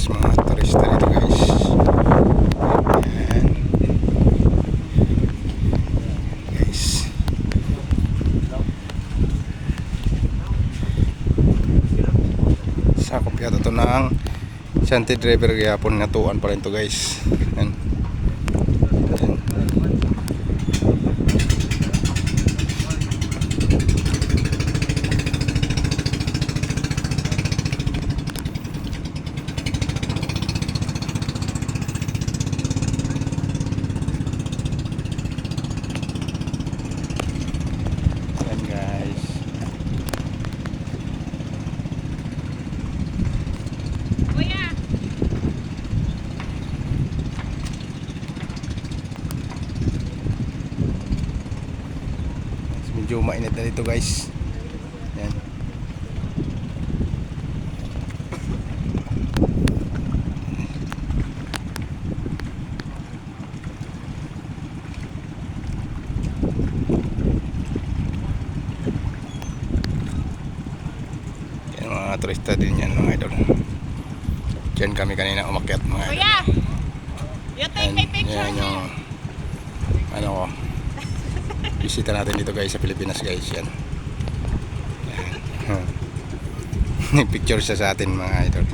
mga turista dito guys. Ayan. Guys. Sakop yata ito ng Shanty Driver Gyapon nga tuan pa rin to guys. Ayan. Ayan. Medyo mainit na dito guys. Yan. Yan mga turista din yan mga idol. Diyan kami kanina umakyat mga idol. Kuya! You take my picture yan yung ano ko. Bisita natin dito guys sa Pilipinas guys yan. Yan. Picture siya sa atin mga idol.